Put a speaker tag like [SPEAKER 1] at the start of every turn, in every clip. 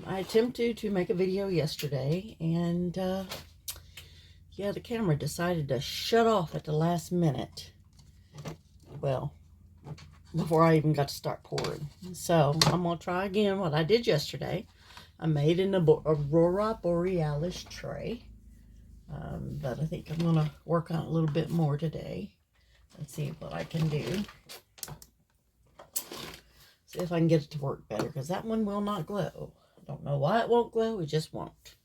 [SPEAKER 1] I attempted to make a video yesterday, and yeah, the camera decided to shut off at the last minute. Well, before I even got to start pouring. So I'm going to try again what I did yesterday. I made an Aurora Borealis tray. But I think I'm going to work on it a little bit more today. And see what I can do. See if I can get it to work better, because that one will not glow. I don't know why it won't glow, it just won't.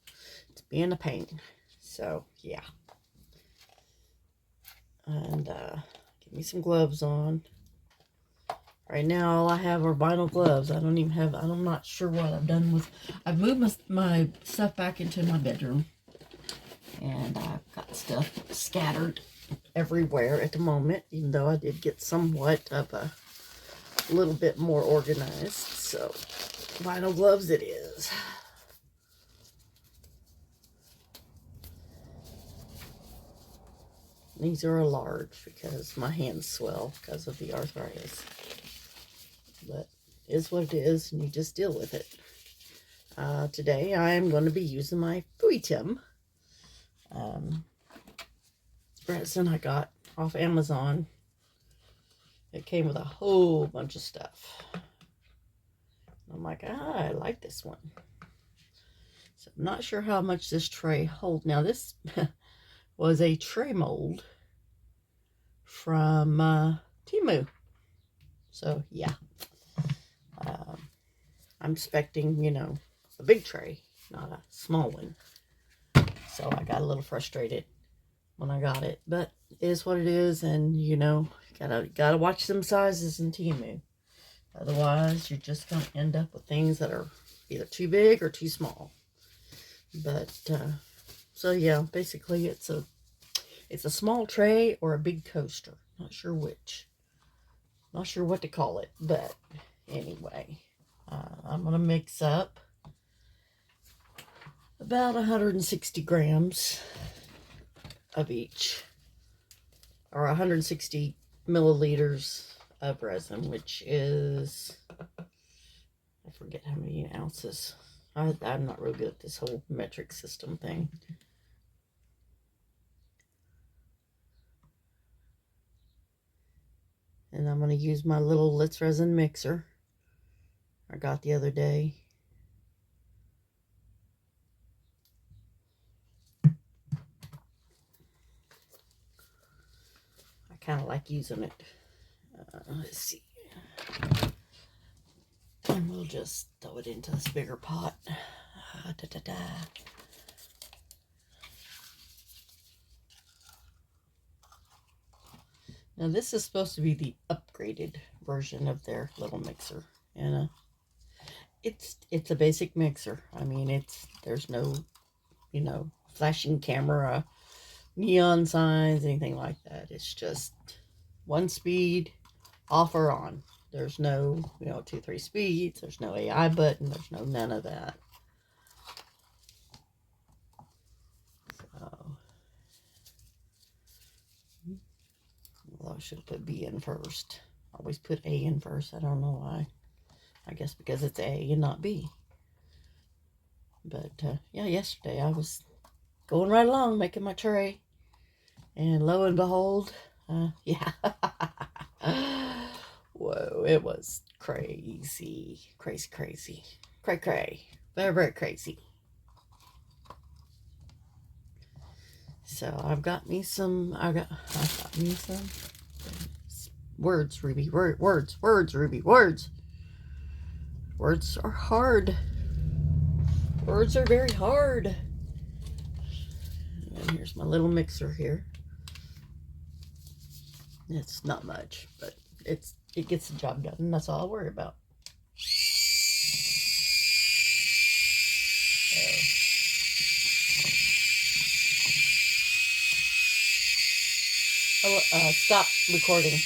[SPEAKER 1] It's being a pain. So, yeah. And, get me some gloves on. Right now, all I have are vinyl gloves. I don't even have, I'm not sure what I've done with, I've moved my stuff back into my bedroom. And I've got stuff scattered everywhere at the moment, even though I did get somewhat of a little bit more organized. So, vinyl gloves it is. These are a large because my hands swell because of the arthritis. But it is what it is, and you just deal with it. Today I am going to be using my Fuitim resin I got off Amazon. It came with a whole bunch of stuff. I'm like, I like this one. So I'm not sure how much this tray holds. Now this was a tray mold from Temu. So yeah, I'm expecting, you know, a big tray, not a small one. So I got a little frustrated when I got it, but it is what it is, and you know, gotta watch them sizes in Temu. Otherwise, you're just gonna end up with things that are either too big or too small. But so yeah, basically it's a small tray or a big coaster. Not sure which. Not sure what to call it, but anyway, I'm gonna mix up about 160 grams of each, or 160 milliliters of resin, which is, I forget how many ounces. I'm not real good at this whole metric system thing. And I'm going to use my little Litz resin mixer I got the other day. I kind of like using it. Let's see. And we'll just throw it into this bigger pot. Now this is supposed to be the upgraded version of their little mixer, and it's a basic mixer. I mean, there's no, you know, flashing camera, neon signs, anything like that. It's just one speed, off or on. There's no, you know, 2-3 speeds. There's no AI button. There's no none of that. So, well, I should have put B in first. I always put A in first. I don't know why. I guess because it's A and not B. But yeah, yesterday I was going right along making my tray, and lo and behold, yeah. Whoa, it was crazy. Crazy. Cray. Very crazy. So I've got me some, words, Ruby, words, Ruby, words. Words are hard. Words are very hard. And here's my little mixer here. It's not much, but it gets the job done, and that's all I worry about. Stop recording.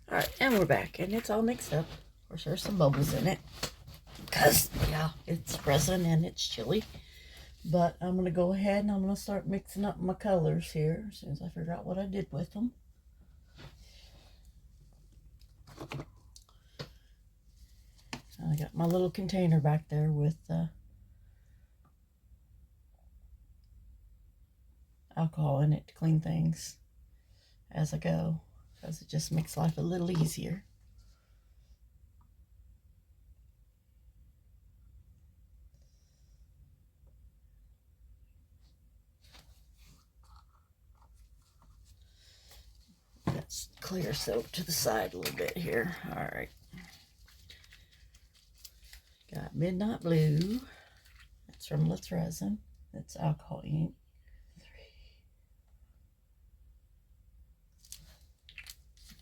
[SPEAKER 1] Alright, and we're back, and it's all mixed up. Of course, there's some bubbles in it, because, yeah, it's resin and it's chili. But I'm going to go ahead and I'm going to start mixing up my colors here as soon as I figure out what I did with them. I got my little container back there with alcohol in it to clean things as I go, because it just makes life a little easier. Let's clear soap to the side a little bit here. All right. Got Midnight Blue. That's from Let's Resin. That's alcohol ink.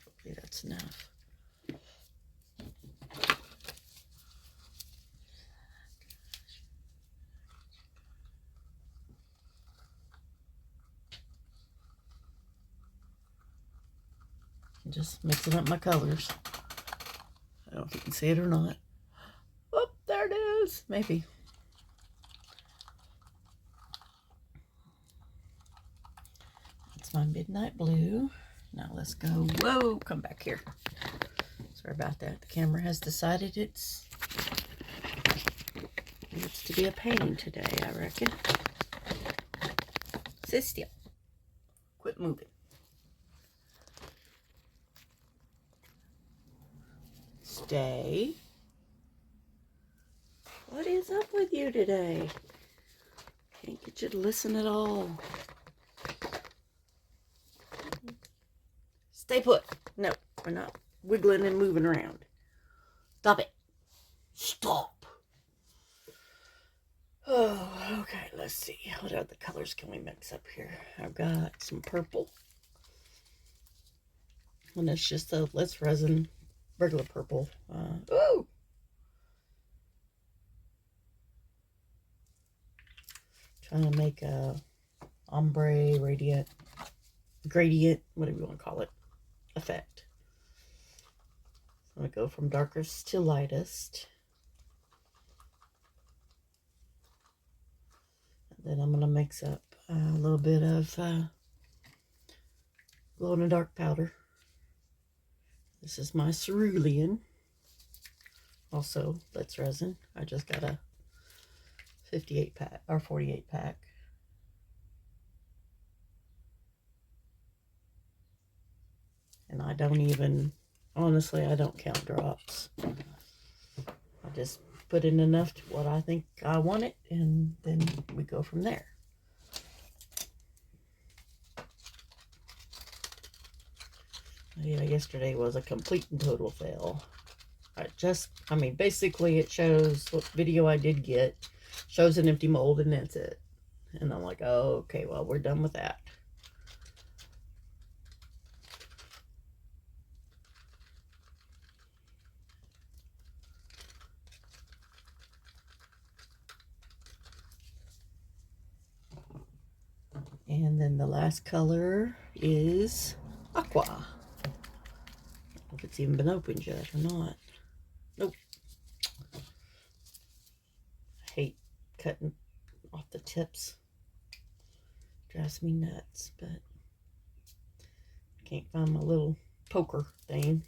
[SPEAKER 1] Hopefully that's enough. I'm just mixing up my colors. I don't know if you can see it or not. Oh, there it is. Maybe. That's my Midnight Blue. Now let's go. Whoa, come back here. Sorry about that. The camera has decided it's to be a pain today, I reckon. Sit still. Quit moving. Stay. What is up with you today? Can't get you to listen at all. Stay put. No, we're not wiggling and moving around. Stop it. Stop. Oh, okay, let's see. What other colors can we mix up here? I've got some purple. And it's just a Let's Resin regular purple. Ooh! Trying to make a ombre, radiant, gradient, whatever you want to call it, effect. I'm going to go from darkest to lightest. And then I'm going to mix up a little bit of glow-in-the-dark powder. This is my cerulean. Also, Let's Resin. I just got a 58 pack or 48 pack. And I don't even, honestly, I don't count drops. I just put in enough to what I think I want it, and then we go from there. Yeah, yesterday was a complete and total fail. I mean, basically it shows what video I did get, shows an empty mold, and that's it. And I'm like, oh, okay, well, we're done with that. And then the last color is Aqua. I don't know if it's even been opened yet or not. Nope. I hate cutting off the tips. Drives me nuts, but I can't find my little poker thing.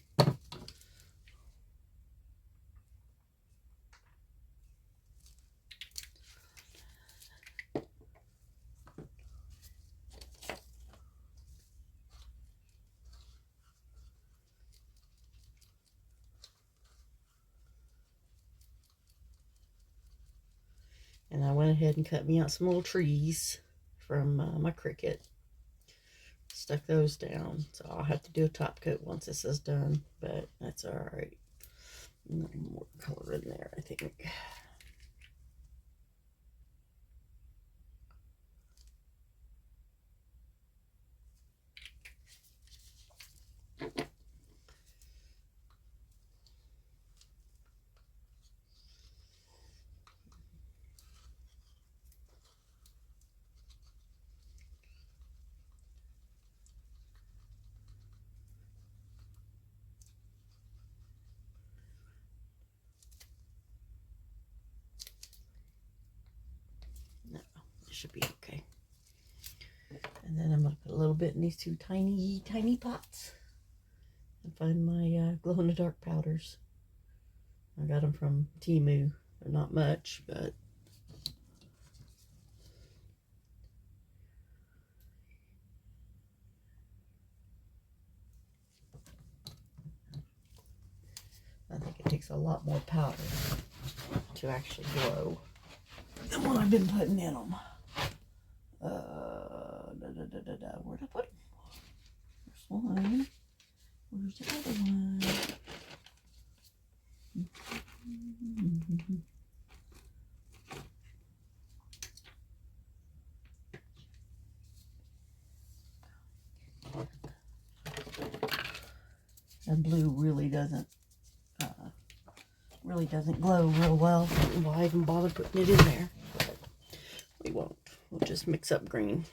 [SPEAKER 1] And I went ahead and cut me out some little trees from my Cricut. Stuck those down. So I'll have to do a top coat once this is done, but that's alright. A little more color in there, I think. should be okay. And then I'm going to put a little bit in these two tiny, tiny pots. And find my glow-in-the-dark powders. I got them from Temu. They're not much, but I think it takes a lot more powder to actually glow than what I've been putting in them. Where'd I put them? There's one. Where's the other one? And blue really doesn't glow real well. Why even bother putting it in there? But we won't. We'll just mix up green.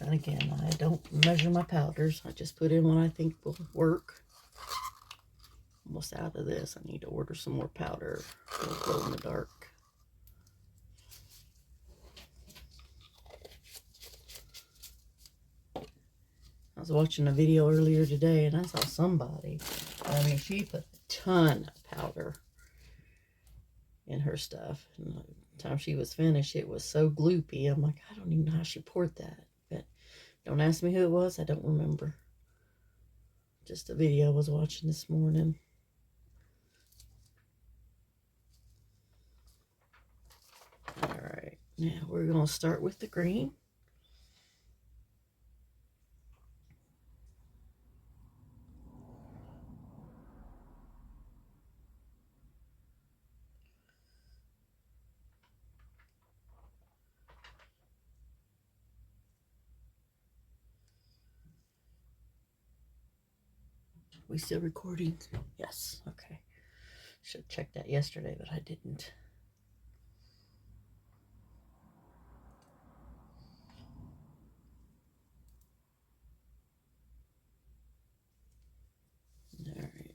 [SPEAKER 1] And again, I don't measure my powders. I just put in what I think will work. Almost out of this. I need to order some more powder for glow in the dark. I was watching a video earlier today and I saw somebody, I mean, she put a ton of powder in her stuff. And by the time she was finished, it was so gloopy. I'm like, I don't even know how she poured that. But don't ask me who it was. I don't remember. Just a video I was watching this morning. All right, now we're going to start with the green. We still recording? Yes, okay. Should have checked that yesterday, but I didn't. All right.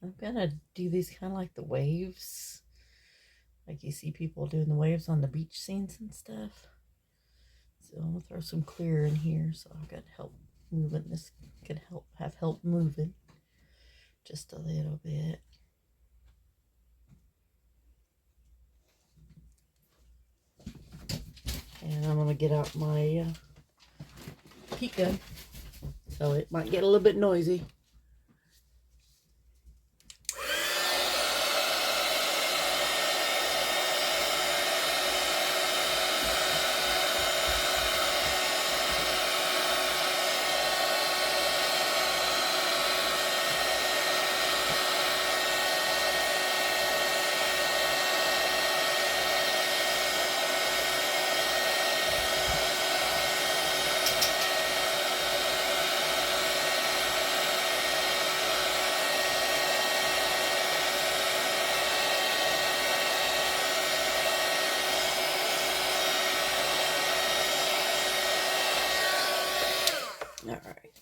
[SPEAKER 1] I'm gonna do these kind of like the waves. Like you see people doing the waves on the beach scenes and stuff. So I'm gonna throw some clear in here so I've got help moving. This could have help moving just a little bit. And I'm gonna get out my heat gun, so it might get a little bit noisy. All right,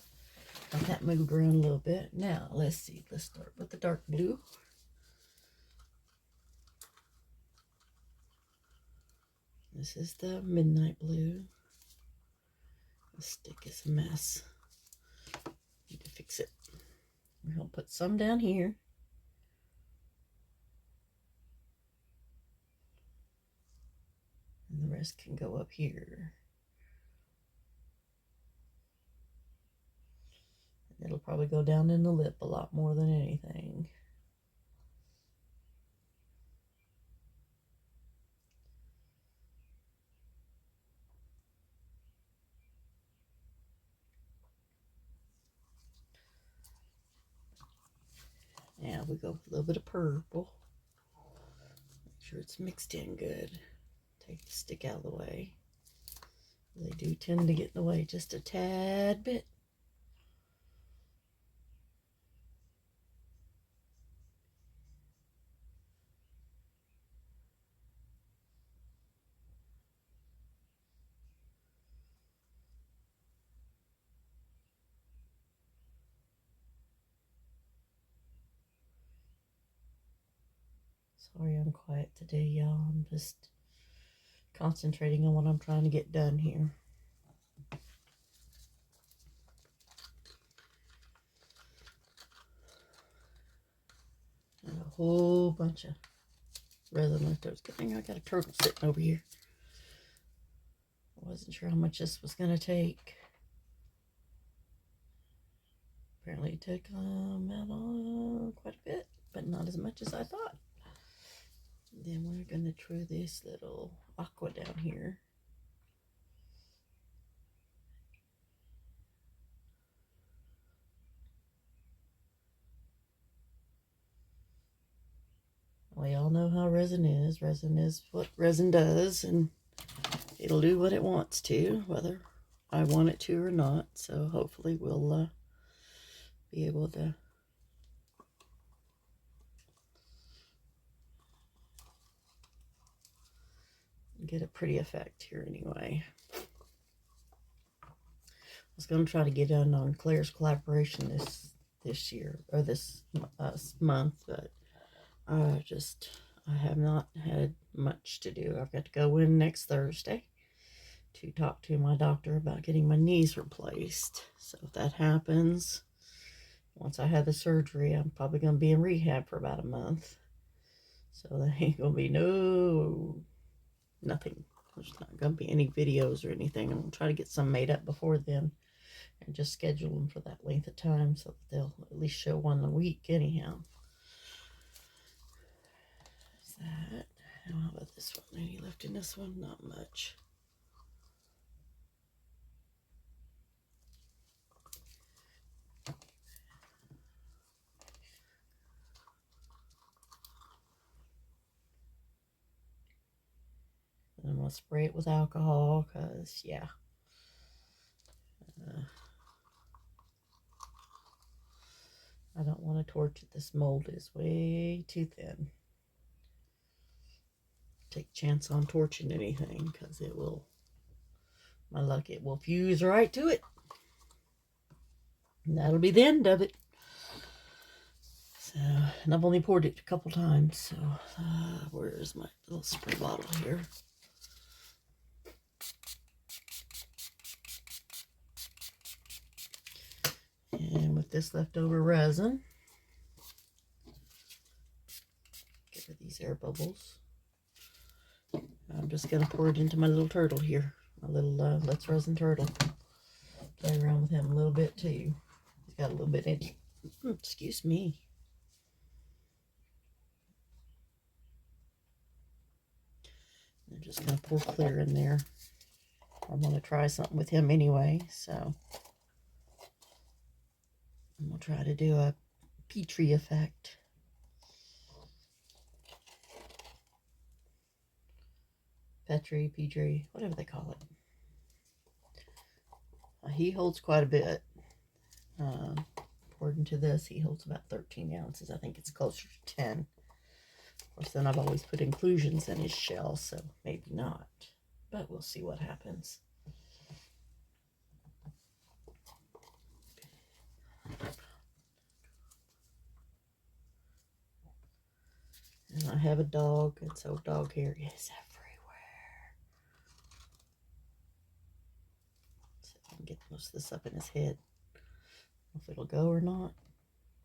[SPEAKER 1] got that moved around a little bit. Now let's see. Let's start with the dark blue. This is the midnight blue. The stick is a mess. Need to fix it. We're gonna put some down here. And the rest can go up here. And it'll probably go down in the lip a lot more than anything. Now we go with a little bit of purple. Make sure it's mixed in good. Take the stick out of the way. They do tend to get in the way just a tad bit. Sorry I'm quiet today, y'all. I'm just concentrating on what I'm trying to get done here. And a whole bunch of resin leftovers. Good thing I got a turtle sitting over here. I wasn't sure how much this was going to take. Apparently it took out quite a bit, but not as much as I thought. Then we're going to try this little aqua down here. We all know how resin is. Resin is what resin does, and it'll do what it wants to, whether I want it to or not. So hopefully we'll be able to get a pretty effect here anyway. I was going to try to get in on Claire's collaboration this year, or this month, but I have not had much to do. I've got to go in next Thursday to talk to my doctor about getting my knees replaced. So if that happens, once I have the surgery, I'm probably going to be in rehab for about a month. So there ain't going to be nothing. There's not going to be any videos or anything. I'm going to try to get some made up before then and just schedule them for that length of time so that they'll at least show one a week anyhow. That. Now, how about this one? Any left in this one? Not much. And I'm going to spray it with alcohol because, yeah. I don't want to torch it. This mold is way too thin. Take a chance on torching anything because it will, my luck, it will fuse right to it. And that'll be the end of it. So, and I've only poured it a couple times. So, where's my little spray bottle here? And with this leftover resin, get rid of these air bubbles. I'm just going to pour it into my little turtle here. My little Let's Resin turtle. Play around with him a little bit too. He's got a little bit in. Excuse me. I'm just going to pour clear in there. I'm going to try something with him anyway, so I'm going to try to do a Petri effect. Petri, whatever they call it. He holds quite a bit. According to this, he holds about 13 ounces. I think it's closer to 10. Of course, then I've always put inclusions in his shell, so maybe not. But we'll see what happens. And I have a dog, and so dog hair is everywhere. See if I can get most of this up in his head. I don't know if it'll go or not,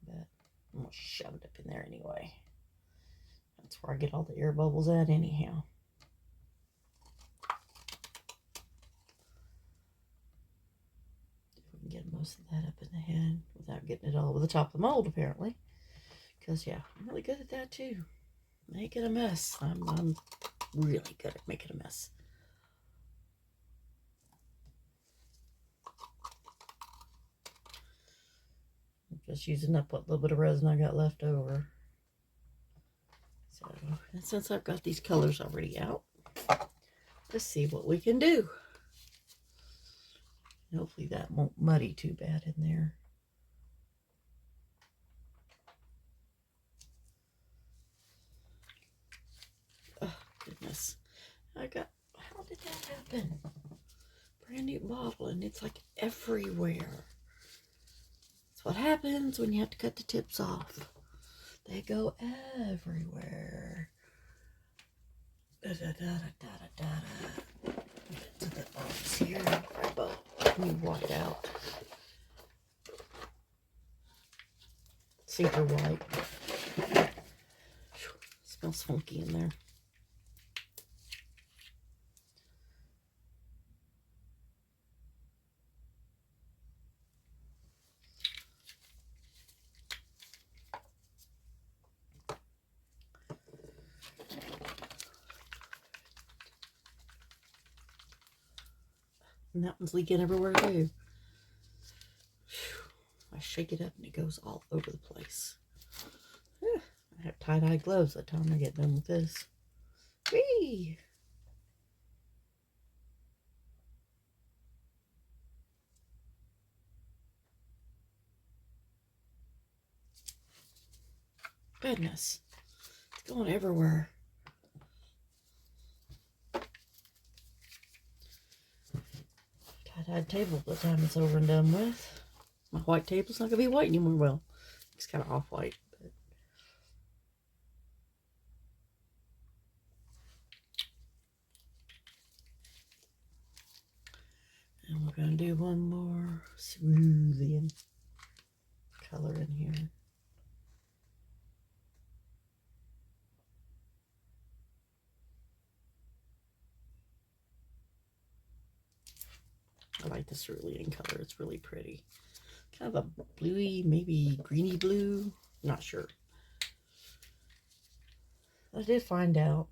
[SPEAKER 1] but I'm going to shove it up in there anyway. That's where I get all the air bubbles at anyhow. If we can get most of that up in the head without getting it all over the top of the mold, apparently. Because, yeah, I'm really good at that too. Making a mess. I'm really good at making a mess. I'm just using up what little bit of resin I got left over. So, and since I've got these colors already out, let's see what we can do. Hopefully that won't muddy too bad in there. Oh, goodness. How did that happen? Brand new bottle, and it's like everywhere. That's what happens when you have to cut the tips off. They go everywhere. Da, da, da, da, da, da. To the box here. Let me walk it out. Super white. Smells funky in there. And that one's leaking everywhere too. I shake it up and it goes all over the place. I have tie-dye gloves by the time I get done with this. Whee! Goodness. It's going everywhere. Tie-dyed table by the time it's over and done with. My white table's not going to be white anymore. Well, it's kind of off-white. But and we're going to do one more smoothing color in here. I like this cerulean color. It's really pretty. Kind of a bluey, maybe greeny blue. Not sure. I did find out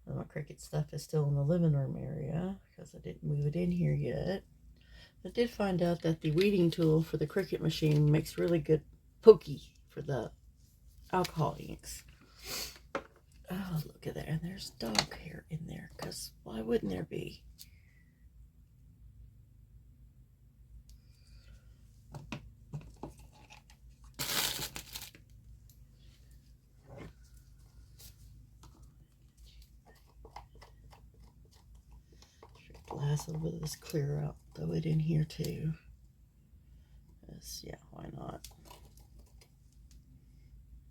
[SPEAKER 1] that my Cricut stuff is still in the living room area because I didn't move it in here yet. I did find out that the weeding tool for the Cricut machine makes really good pokey for the alcohol inks. Oh, look at that. And there's dog hair in there because why wouldn't there be? Glass a little bit of this clear out. Throw it in here too. Yeah, why not?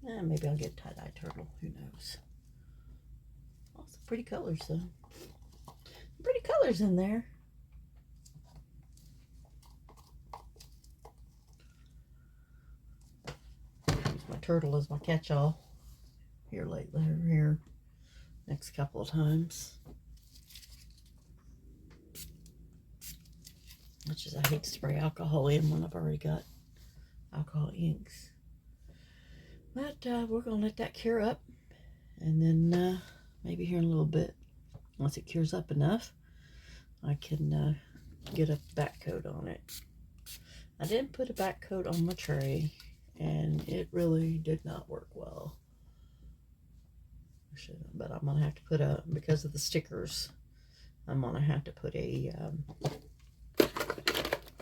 [SPEAKER 1] Maybe I'll get a tie-dye turtle. Who knows? Oh, some pretty colors though. Pretty colors in there. Use my turtle as my catch-all here lately. Here, next couple of times. Much as I hate to spray alcohol in when I've already got alcohol inks. But we're going to let that cure up. And then maybe here in a little bit, once it cures up enough, I can get a back coat on it. I didn't put a back coat on my tray, and it really did not work well. But I'm going to have to put because of the stickers, I'm going to have to put a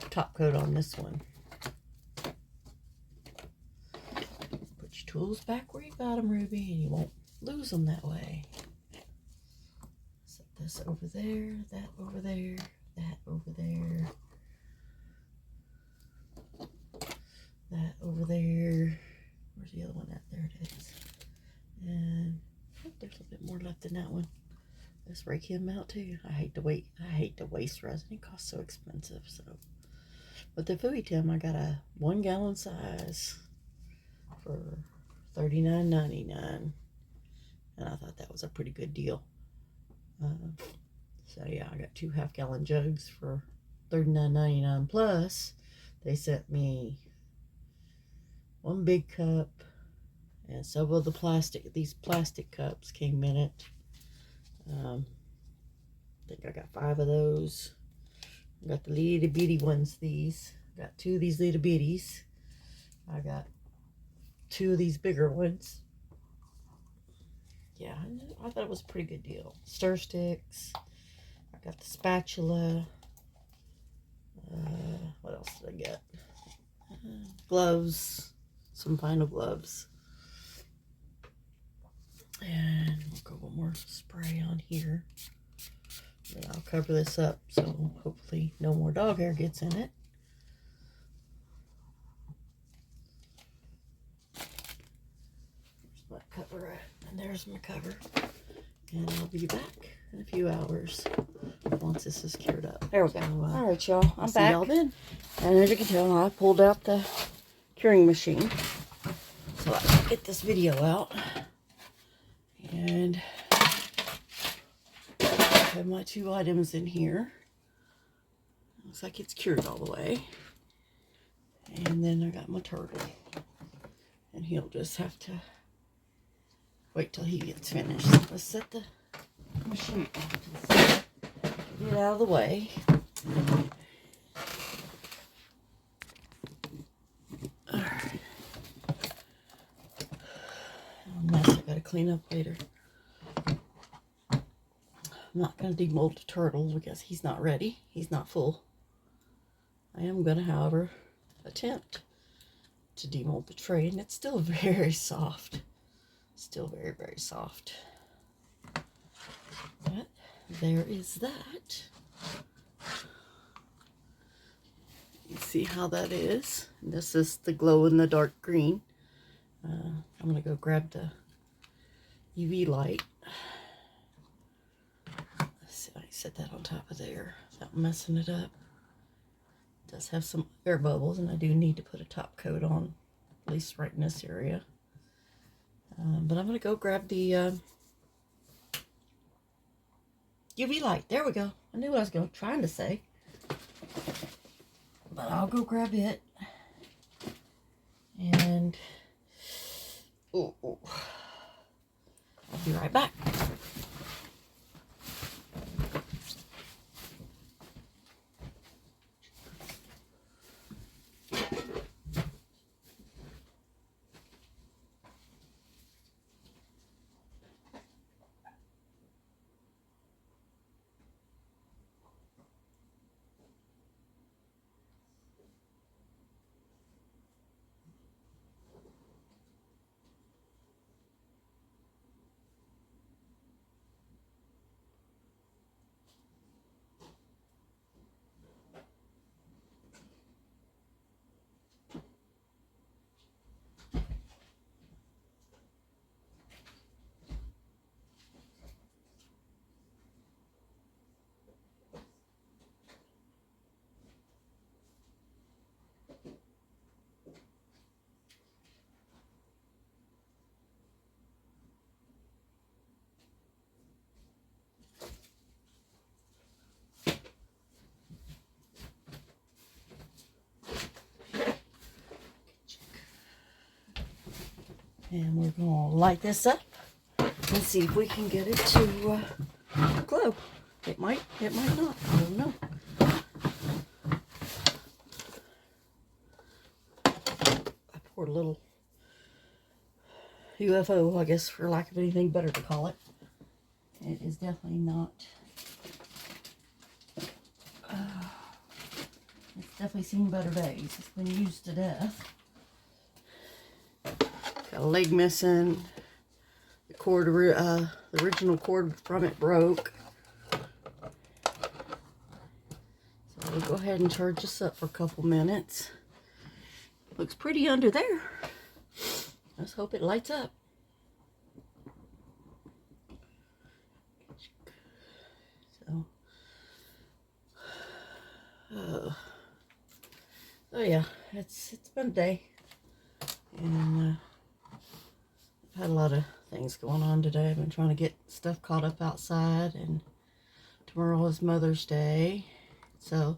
[SPEAKER 1] top coat on this one. Put your tools back where you got them, Ruby, and you won't lose them that way. Set this over there, that over there, that over there, that over there. Where's the other one at? There it is. And oh, there's a little bit more left in that one. Let's rake him out too. I hate to waste resin. It costs so expensive. So with the Fooey Tim, I got a 1 gallon size for $39.99, and I thought that was a pretty good deal. So yeah, I got 2 half-gallon jugs for $39.99. Plus, they sent me 1 big cup and several of these plastic cups came in it. I think I got 5 of those. I got the little bitty ones, these. I got 2 of these little bitties. I got 2 of these bigger ones. Yeah, I thought it was a pretty good deal. Stir sticks. I got the spatula. What else did I get? Gloves, some vinyl gloves. And we'll go one more spray on here. Then I'll cover this up so hopefully no more dog hair gets in it. Where's my cover at? And there's my cover. And I'll be back in a few hours once this is cured up.
[SPEAKER 2] There we go. All right, y'all. I'm
[SPEAKER 1] see
[SPEAKER 2] back.
[SPEAKER 1] y'all then.
[SPEAKER 2] And as you can tell, I pulled out the curing machine.
[SPEAKER 1] So I can get this video out. And I have my 2 items in here. Looks like it's cured all the way. And then I got my turtle. And he'll just have to wait till he gets finished. So let's set the machine off to the side. Get it out of the way. Alright. Mess I gotta clean up later. I'm not gonna demold the turtle because he's not ready. He's not full. I am gonna, however, attempt to demold the tray, and it's still very soft. Still very, very soft. But there is that. You see how that is. This is the glow in the dark green. I'm gonna go grab the UV light. Let's see if I can set that on top of there without messing it up. It does have some air bubbles, and I do need to put a top coat on, at least right in this area. But I'm gonna go grab the UV light. There we go. I knew what I was trying to say. But I'll go grab it. And I'll be right back. And we're going to light this up and see if we can get it to glow. It might not. I don't know. I poured a little UFO, I guess, for lack of anything better to call it. It is definitely not. It's definitely seen better days. It's been used to death. Got a leg missing. The cord, the original cord from it broke. So we'll go ahead and charge this up for a couple minutes. Looks pretty under there. Let's hope it lights up. So, oh yeah, it's been a day, and I've had a lot of things going on today. I've been trying to get stuff caught up outside, and tomorrow is Mother's Day. So,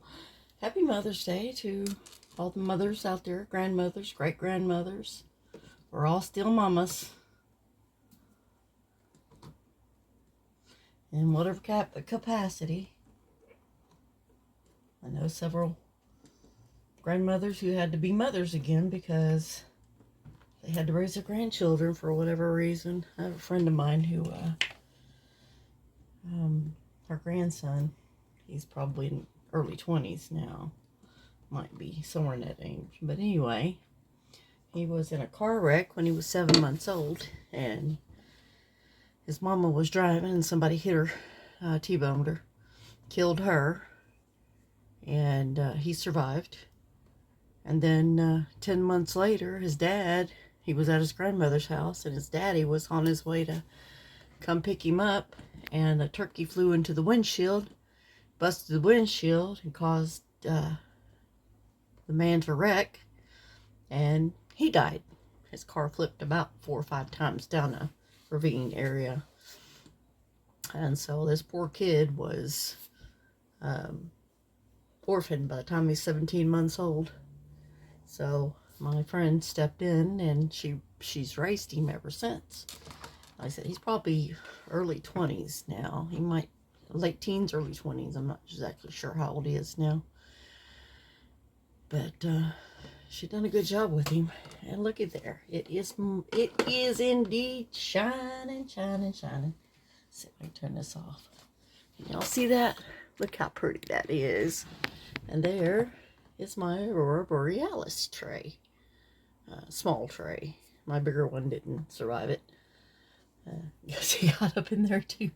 [SPEAKER 1] happy Mother's Day to all the mothers out there, grandmothers, great-grandmothers. We're all still mamas. In whatever capacity. I know several grandmothers who had to be mothers again because they had to raise their grandchildren for whatever reason. I have a friend of mine who, her grandson, he's probably in early 20s now. Might be somewhere in that range. But anyway, he was in a car wreck when he was 7 months old, and his mama was driving and somebody hit her, T-boned her, killed her, and he survived. And then 10 months later, his dad, he was at his grandmother's house, and his daddy was on his way to come pick him up, and a turkey flew into the windshield, busted the windshield, and caused the man to wreck, and he died. His car flipped about 4 or 5 times down a ravine area. And so this poor kid was orphaned by the time he's 17 months old. So my friend stepped in, and she's raised him ever since. Like I said, he's probably early 20s now. He might late teens, early 20s. I'm not exactly sure how old he is now. But she done a good job with him. And look at there. It is indeed shining, shining, shining. Let's see if I can turn this off. Can y'all see that? Look how pretty that is. And there is my Aurora Borealis tray. Small tray. My bigger one didn't survive it. Guess he got up in there too.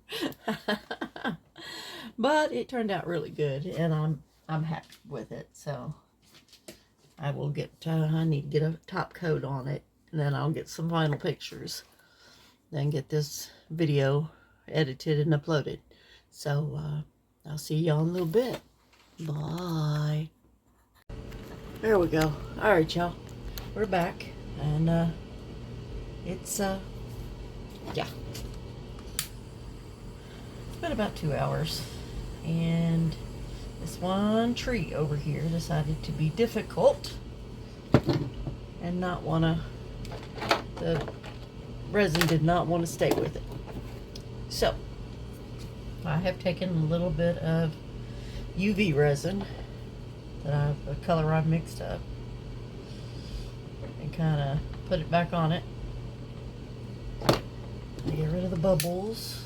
[SPEAKER 1] But it turned out really good, and I'm happy with it. So I will get. I need to get a top coat on it, and then I'll get some final pictures. Then get this video edited and uploaded. So I'll see y'all in a little bit. Bye. There we go. All right, y'all. We're back, and it's yeah. It's been about 2 hours, and this one tree over here decided to be difficult and not want to, the resin did not want to stay with it. So I have taken a little bit of UV resin that a color I've mixed up, and kind of put it back on it to get rid of the bubbles.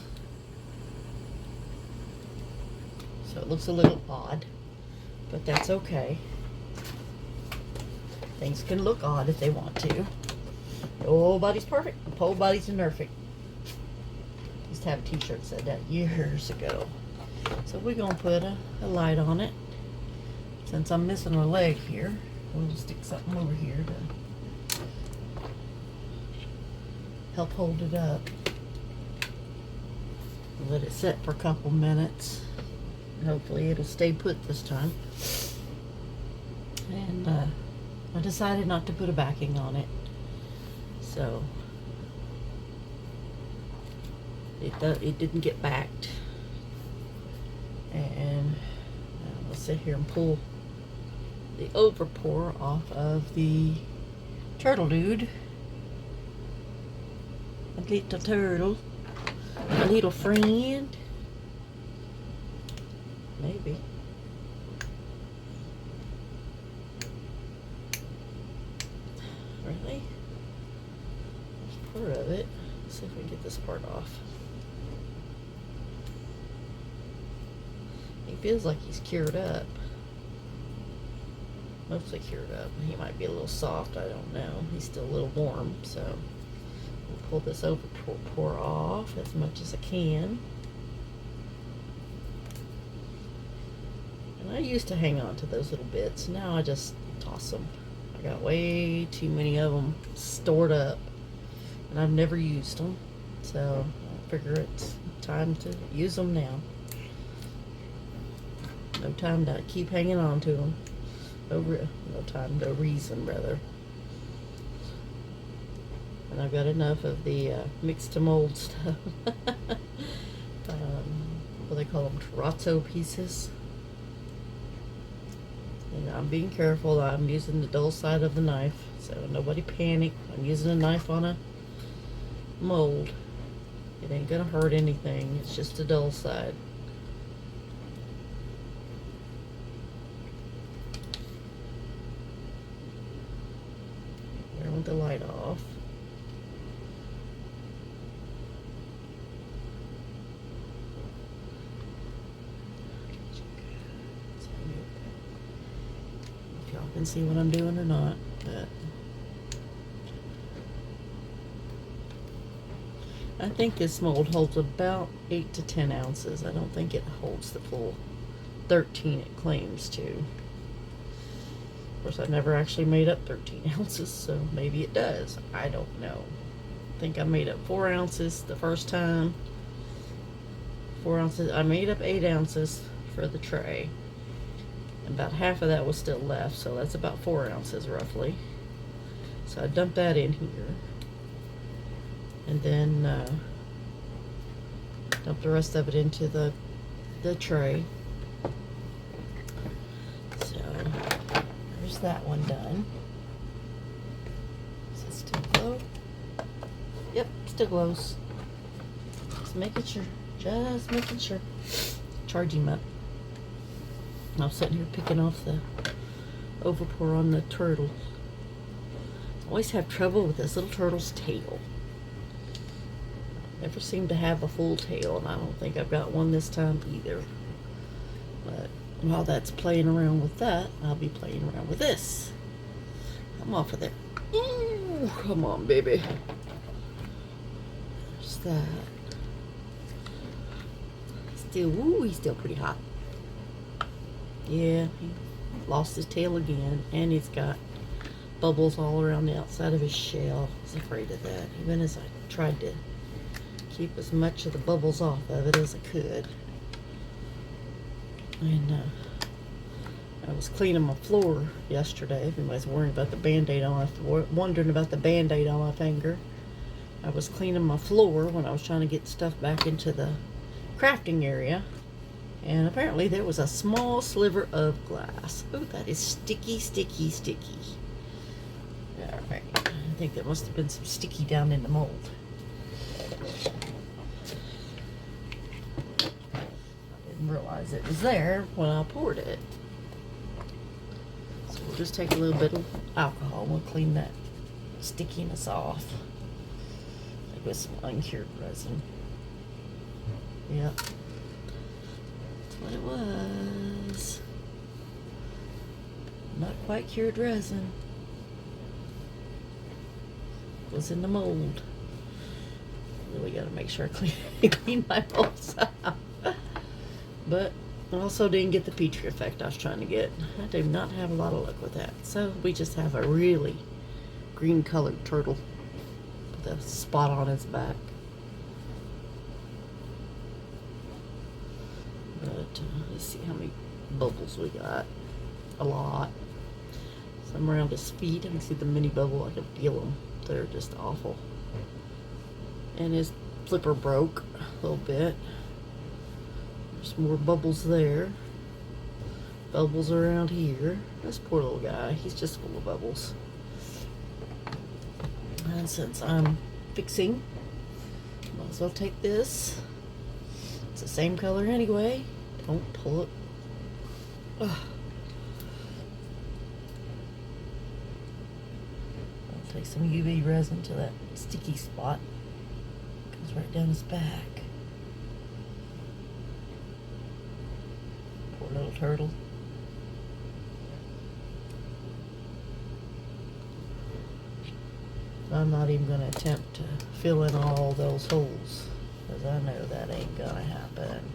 [SPEAKER 1] So it looks a little odd, but that's okay. Things can look odd if they want to. Nobody's perfect. Pole body's imperfect. Used to have a t-shirt that said that years ago. So we're going to put a light on it. Since I'm missing a leg here, we'll stick something over here to help hold it up. Let it sit for a couple minutes. Hopefully it'll stay put this time. And I decided not to put a backing on it. So it didn't get backed. And let's sit here and pull the overpour off of the turtle dude. A little turtle. A little friend. Maybe. Really? There's part of it. Let's see if we can get this part off. He feels like he's cured up. Mostly cured up. He might be a little soft, I don't know. He's still a little warm, so we'll pull this overpour off as much as I can. And I used to hang on to those little bits. Now I just toss them. I got way too many of them stored up, and I've never used them. So I figure it's time to use them now. No time to keep hanging on to them. No time, no reason, rather. And I've got enough of the mixed to mold stuff. What do they call them? Terrazzo pieces. And I'm being careful. I'm using the dull side of the knife, so nobody panic. I'm using a knife on a mold. It ain't gonna hurt anything. It's just a dull side. There with the light off. and see what I'm doing or not. But I think this mold holds about 8 to 10 ounces. I don't think it holds the full 13 it claims to. Of course, I've never actually made up 13 ounces, so maybe it does. I don't know. I think I made up 4 ounces the first time. 4 ounces. I made up 8 ounces for the tray. About half of that was still left, so that's about 4 ounces roughly. So I dumped that in here. And then dump the rest of it into the tray. So there's that one done. Does it still glow? Yep, still glows. Just making sure. Just making sure. Charge him up. I'm sitting here picking off the overpour on the turtle. I always have trouble with this little turtle's tail. Never seem to have a full tail, and I don't think I've got one this time either. But while that's playing around with that, I'll be playing around with this. Come off of there. Ooh, come on, baby. There's that. Still, ooh, he's still pretty hot. Yeah, he lost his tail again, and he's got bubbles all around the outside of his shell. I was afraid of that, even as I tried to keep as much of the bubbles off of it as I could. And I was cleaning my floor yesterday. If anybody's worrying about the Band-Aid on, wondering about the Band-Aid on my finger, I was cleaning my floor when I was trying to get stuff back into the crafting area. And apparently there was a small sliver of glass. Oh, that is sticky, sticky, sticky. Alright, I think there must have been some sticky down in the mold. Didn't realize it was there when I poured it. So we'll just take a little bit of alcohol and we'll clean that stickiness off. Like with some uncured resin. Yep. That's what it was. Not quite cured resin. It was in the mold. Really gotta make sure I clean my molds out. But I also didn't get the Petri effect I was trying to get. I do not have a lot of luck with that. So we just have a really green colored turtle with a spot on his back. But let's see how many bubbles we got. A lot. Some around his feet. I can see the mini bubble. I can feel them. They're just awful. And his flipper broke a little bit. There's more bubbles there. Bubbles around here. This poor little guy. He's just full of bubbles. And since I'm fixing, might as well take this. It's the same color anyway. Don't pull it. Ugh. I'll take some UV resin to that sticky spot. Goes right down his back. Poor little turtle. I'm not even going to attempt to fill in all those holes, because I know that ain't going to happen.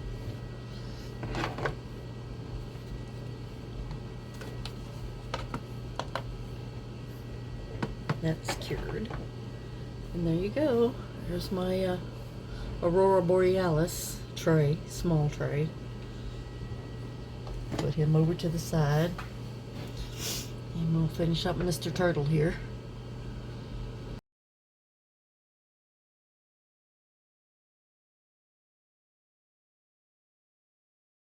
[SPEAKER 1] That's cured. And there you go. There's my Aurora Borealis tray, small tray. Put him over to the side. And we'll finish up Mr. Turtle here.